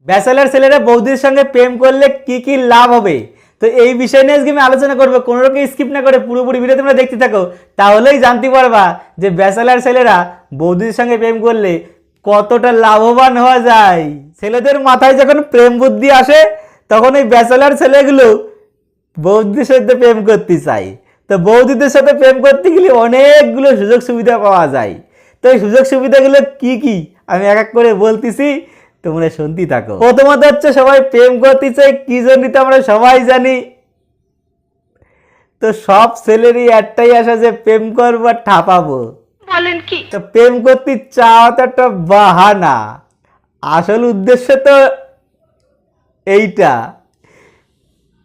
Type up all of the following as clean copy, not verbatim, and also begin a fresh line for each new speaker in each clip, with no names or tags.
Bachelor ছেলেরা বৌদির সঙ্গে প্রেম করলে কি কি লাভ হবে, তো এই বিষয় নিয়ে আজকে আমি আলোচনা করবো। কোনো রকম স্কিপ না করে পুরোপুরি ভিডিও তোমরা দেখতে থাকো, তাহলেই জানতে পারবা যে ব্যাচেলর ছেলেরা বৌদির সঙ্গে প্রেম করলে কতটা লাভবান হওয়া যায়। ছেলেদের মাথায় যখন প্রেম বুদ্ধি আসে তখন এই ব্যাচেলর ছেলেগুলো বৌদিদের সাথে প্রেম করতে চায়। তো বৌদিদের সাথে প্রেম করতে গেলে অনেকগুলো সুযোগ সুবিধা পাওয়া যায়। তো এই সুযোগ সুবিধাগুলো কি কি আমি এক এক করে বলতেছি, তোমরা শুনতে থাকো। প্রথমত হচ্ছে সবাই প্রেম করতে চাই কি জন্য, তো আমরা সবাই জানি। তো সব ছেলেরই একটাই আশা যে প্রেম করবো আর ঠাপাবো। বলেন কি? তো প্রেম করতে চাওয়া তো একটা বাহানা, আসল উদ্দেশ্য তো এইটা।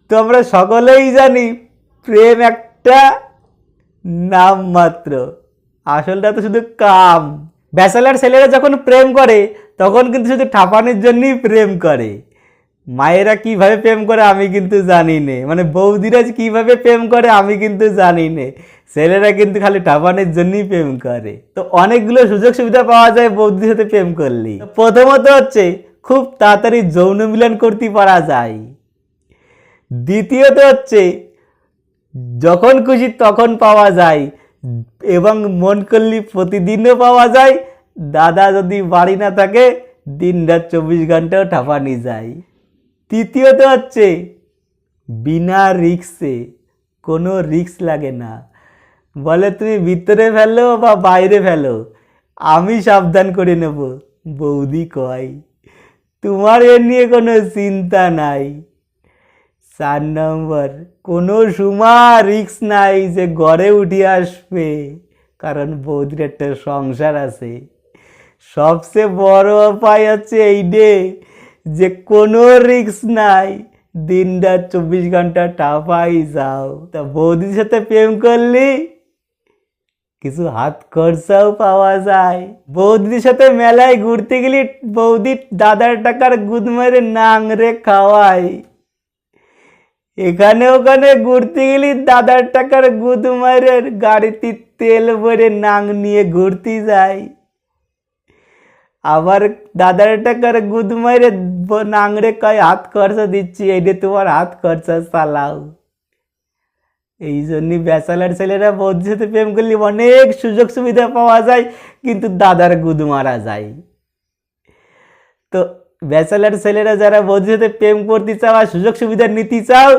তো আমরা সকলেই জানি প্রেম একটা নাম মাত্র, আসলটা তো শুধু কাম। ব্যাচেলর ছেলেরা যখন প্রেম করে তখন কিন্তু শুধু ঠাপানির জন্যই প্রেম করে। মায়েরা কিভাবে প্রেম করে আমি কিন্তু জানি নে, মানে বৌদিরা কিভাবে প্রেম করে আমি কিন্তু জানি নে। ছেলেরা কিন্তু খালি ঠাপানির জন্যই প্রেম করে। তো অনেকগুলো সুযোগ সুবিধা পাওয়া যায় বৌদির সাথে প্রেম করলে। প্রথমত হচ্ছে খুব তাড়াতাড়ি যৌন মিলন করতে পারা যায়। দ্বিতীয়ত হচ্ছে যখন খুশি তখন পাওয়া যায় এবং মন করলে প্রতিদিনও পাওয়া যায়। দাদা যদি বাড়ি না থাকে দিন রাত 24 ঘন্টাও ঠাপানি যায়। তৃতীয়ত হচ্ছে বিনা রিক্সে, কোনো রিক্স লাগে না। বলে তুমি ভিতরে ফেলো বা বাইরে ফেলো, আমি সাবধান করে নেব, বৌদি কয়। তোমার এ নিয়ে কোনো চিন্তা নাই। 4 নম্বর, কোনো সময় রিক্স নাই যে ঘরে উঠে আসবে, কারণ বৌদির একটা সংসার আছে। সবচেয়ে বড় উপায় হচ্ছে এই ডে যে কোনো রিক্স নাই, দিন রাত 24 ঘন্টা টাপাই যাও। তা বৌদির সাথে প্রেম করলি কিছু হাত খরচাও পাওয়া যায়। বৌদির সাথে মেলায় ঘুরতে গেলি বৌদি দাদার টাকার গুদ মেরে নাংরে খাওয়ায়। এখানে ওখানে ঘুরতে গেলি দাদার টাকার গুদ মারে গাড়িতে তেল ভরে নাং নিয়ে ঘুরতে যায়। আবার দাদার টাকার গুদ মারে নাংরে কয় হাত খরচা দিচ্ছি, এইটা তোমার হাত খরচা চালাও। এই জন্যই ব্যাচেলর ছেলেরা বৌদির সাথে প্রেম করলে অনেক সুযোগ সুবিধা পাওয়া যায়, কিন্তু দাদার গুদ মারা যায়। তো ব্যাচেলর ছেলেরা যারা বৌদির সাথে প্রেম করতে চাও আর সুযোগ সুবিধা নিতে চাও,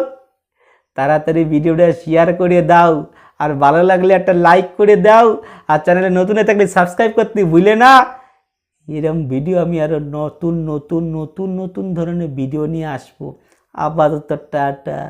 তাড়াতাড়ি ভিডিওটা শেয়ার করে দাও, আর ভালো লাগলে একটা লাইক করে দাও, আর চ্যানেলে নতুন হয়ে থাকলে সাবস্ক্রাইব করতে ভুলে না। এরকম ভিডিও আমি আরও নতুন নতুন নতুন নতুন ধরনের ভিডিও নিয়ে আসবো। আপাতত টাটা।